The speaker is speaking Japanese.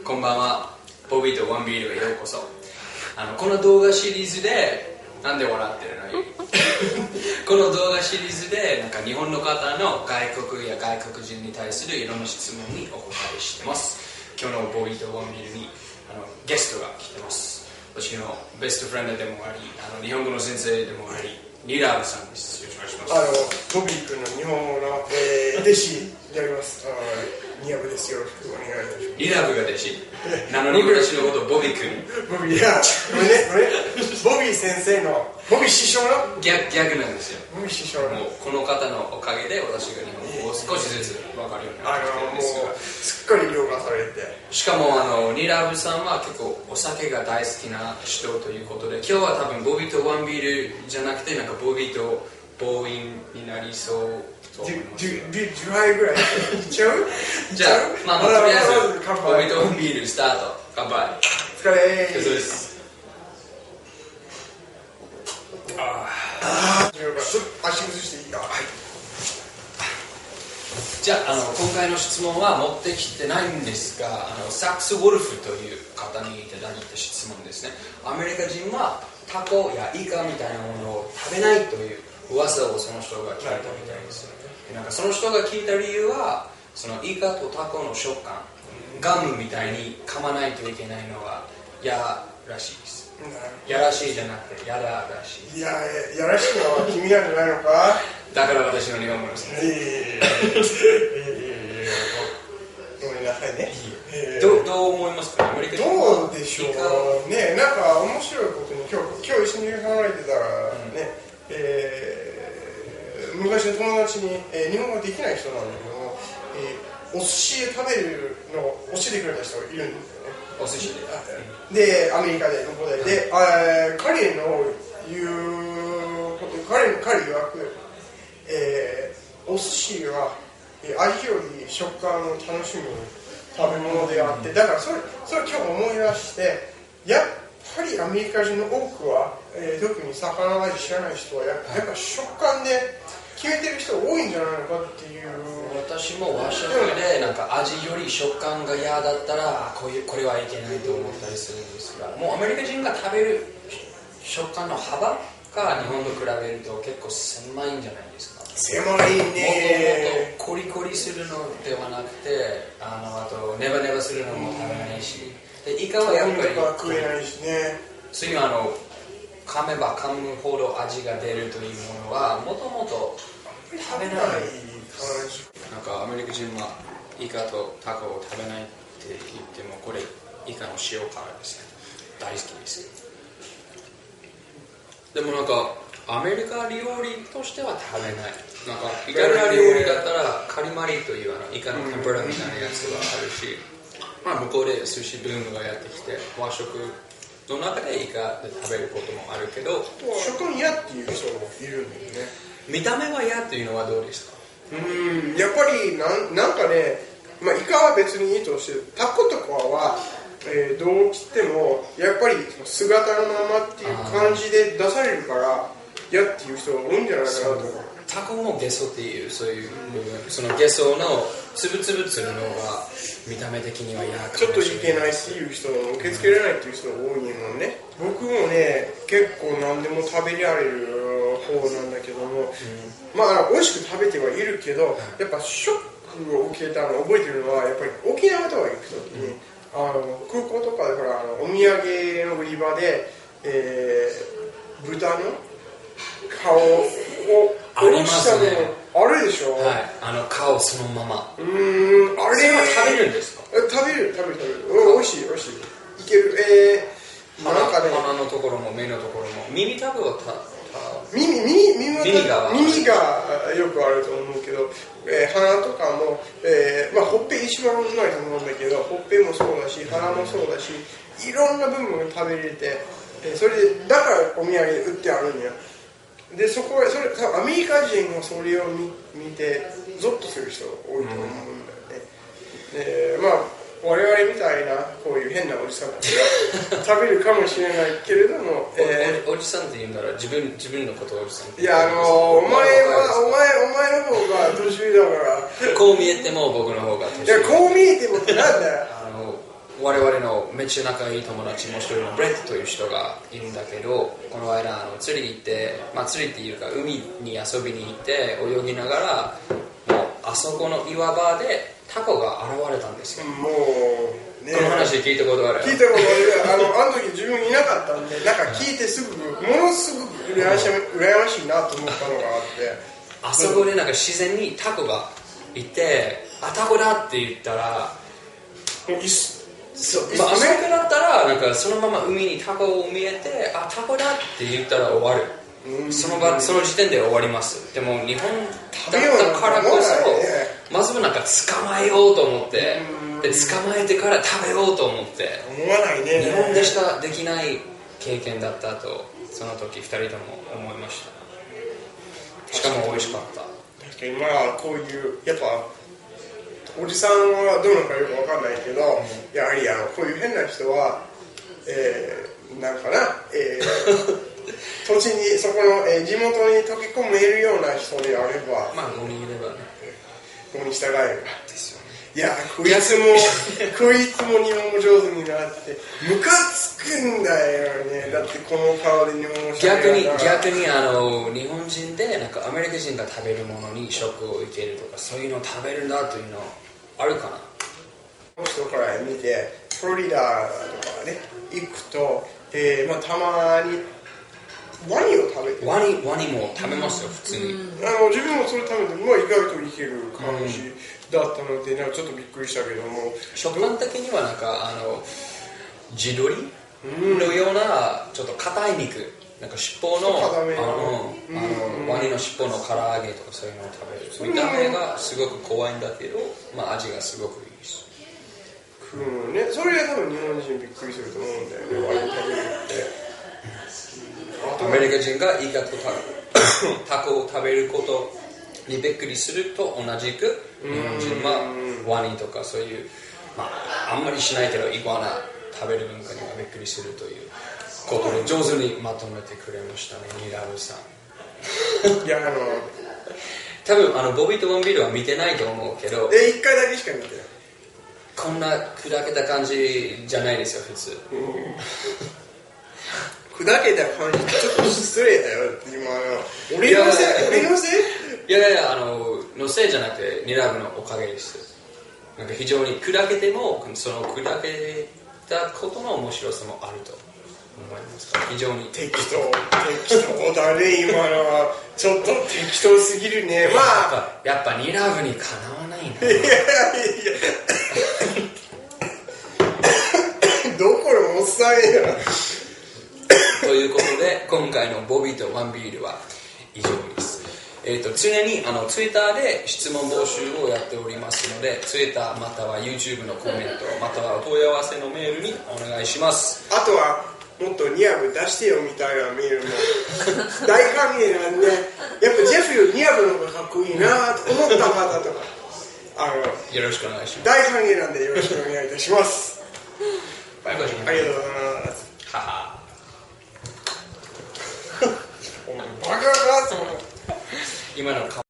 こんばんは。ボビーとワンビールへようこそ。この動画シリーズで、なんで笑ってるのこの動画シリーズでなんか日本の方の外国や外国人に対するいろんな質問にお答えしてます。今日のボビーとワンビールにゲストが来てます。私のベストフレンドでもあり、日本語の先生でもあり、リラーブさんです。よろしくお願いします。ボビー君の日本語の、弟子であります。ニヤブです。よろしくお願いいたします。リラーブが弟子なのに私のことボビー君。ボビー、いや、ごめんね。ボビー先生の、ボビー師匠の逆なんですよ。ボビー師匠のもうこの方のおかげで私が日本語を少しずつ分かるようになってきてるんですが、もうすっかり凌駕されて、しかもリラーブさんは結構お酒が大好きな人ということで、今日は多分ボビーとワンビールじゃなくてなんかボビーとボーインになりそうと思います。10杯ぐらいいっちゃうじゃあ、とりあえずボビーとワンビールスタート。乾杯。お疲れそうです。ちょっと足崩していいか。はい。じゃあ、今回の質問は持ってきてないんですが、サックス・ウォルフという方にいただいた質問ですね。アメリカ人はタコやイカみたいなものを食べないという噂をその人が聞いたみたいです。なんかその人が聞いた理由は、そのイカとタコの食感、ガムみたいに噛まないといけないのは嫌らしいです。やらしいじゃなくてやだらしい。いや、やらしいのは君なんじゃないのか。だから私の日本語ですね。ごめんなさいね。どう思いますか、アメリカ人は。どうでしょうね。なんか面白いことに今日一緒に考えてたらね、昔の友達に、日本語できない人なんだけども、お寿司食べるのを教えてくれた人がいるんですよね。お寿司で、アメリカで、向こうで。で、彼の言うこと、彼曰く、お寿司は味より食感を楽しむ食べ物であって、だからそれ今日思い出して、やっぱりアメリカ人の多くは、特に魚の味知らない人はやっぱ食感で決めてる人多いんじゃないのかっていう。私も和食でなんか味より食感が嫌だったらこれはいけないと思ったりするんですが、もうアメリカ人が食べる食感の幅が日本と比べると結構狭いんじゃないですか。狭いね。もっとコリコリするのではなくて、あとネバネバするのも食べないし、でイカはやっぱり食えないしね。そういう噛めば噛むほど味が出るというものはもともと食べない。なんかアメリカ人はイカとタコを食べないって言っても、これイカの塩辛ですね。大好きです。でもなんかアメリカ料理としては食べない。なんかイタリア料理だったらカリマリというイカの天ぷらみたいなやつがあるし、向こうで寿司ブームがやってきて和食の中でイカで食べることもあるけど、食に嫌っていう人もいるんだよね。見た目は嫌っていうのはどうですか。やっぱりなんかね、イカは別にいいとして、タコとかは、どう切ってもやっぱり姿のままっていう感じで出されるから嫌っていう人が多いんじゃないかなと思う。タコもゲソっていうそういう部分、そのゲソのつぶつぶするのが見た目的には嫌かもしれない。ちょっといけないっていう人も受け付けられないっていう人が多いもんね。僕もね、結構何でも食べられる方なんだけども、美味しく食べてはいるけど、やっぱショックを受けたのを覚えてるのは、やっぱり沖縄とか行くときに、空港とかでほらお土産の売り場で、豚の顔をありますね。あるでしょ。はい、顔そのまま。あれは食べるんですか。食べる。美味しい。いける。なんかね、鼻のところも目のところも耳たぶを耳がよくあると思うけど、鼻とかも、ほっぺ一番うまいと思うんだけど、ほっぺもそうだし鼻もそうだし、いろんな部分が食べれて、それでだからお土産で売ってあるんや。でそれアメリカ人もそれを見てゾッとする人が多いと思うんだよね。我々みたいなこういう変なおじさんたちが食べるかもしれないけれども、おじさんって言うんだら自分のことをおじさんって言うんだ。いやお前の方が年上だから。こう見えても僕の方が年上。いやこう見えてもってなんだよ。我々のめっちゃ仲いい友達も一人のブレッドという人がいるんだけど、この間釣りに行って、釣りっていうか海に遊びに行って泳ぎながら、もうあそこの岩場でタコが現れたんですよ。もうね、この話聞いたことある？聞いたことある。あの時自分いなかったんで、なんか聞いてすぐものすごく羨ましいなと思ったのがあって、あそこでなんか自然にタコがいて、タコだって言ったら、アメリカだったらなんかそのまま海にタコを見えて、タコだって言ったら終わる。その時点で終わります。でも日本だったからこそ、まずなんか捕まえようと思って、で捕まえてから食べようと思って、思わないね。日本でしかできない経験だったと、その時2人とも思いました。しかも美味しかった。確かにこういうやっぱおじさんはどうなのかよくわかんないけど、やはりこういう変な人は、なんかな、土地にそこの、地元に溶け込めるような人であれば、5人いればね、5人従えるですよね。いや、こいつも日本語上手になってムカつくんだよね。だってこの顔で日本語しゃべるから。逆に日本人でなんかアメリカ人が食べるものに食を受けるとか、そういうのを食べるんだというのあるかな。この人から見てフロリダとかね行くと、たまにワニを食べてる。ワニも食べますよ、普通に。自分もそれ食べて、意外といける感じだったので、ちょっとびっくりしたけども、食感的にはなんか地鶏のようなちょっと硬い肉、なんか尻尾のワニの尻尾の唐揚げとかそういうのを食べる。見た目がすごく怖いんだけど、味がすごくいいです。それが多分日本人びっくりすると思うんだよね、ワニ食べるって。アメリカ人がイカとタコを食べることにびっくりすると同じく、日本人はワニとかそういう、あんまりしないけどイグアナ食べる文化にはびっくりするということで上手にまとめてくれましたね、ニラブさん。いや多分ボビーとワンビールは見てないと思うけど、1回だけしか見てない。こんな砕けた感じじゃないですよ、普通。砕けた感じちょっと失礼だよ。今俺のせい？いやのせいじゃなくてニラブのおかげです。なんか非常に砕けてもその砕けたことの面白さもあると思いますから、非常に適当だね。今のはちょっと適当すぎるね。やっぱニラブにかなわないんだ。いやどこのおっさんや。ということで今回のボビーとワンビールは以上です。常にツイッターで質問募集をやっておりますので、ツイッターまたは YouTube のコメントまたはお問い合わせのメールにお願いします。あとはもっとニアブ出してよみたいなメールも大歓迎なんで、やっぱジェフよりニアブの方がかっこいいなと思った方とかよろしくお願いします。大歓迎なんでよろしくお願いいたします。バイバイ。ありがとうございます。ははバカかと思う。今の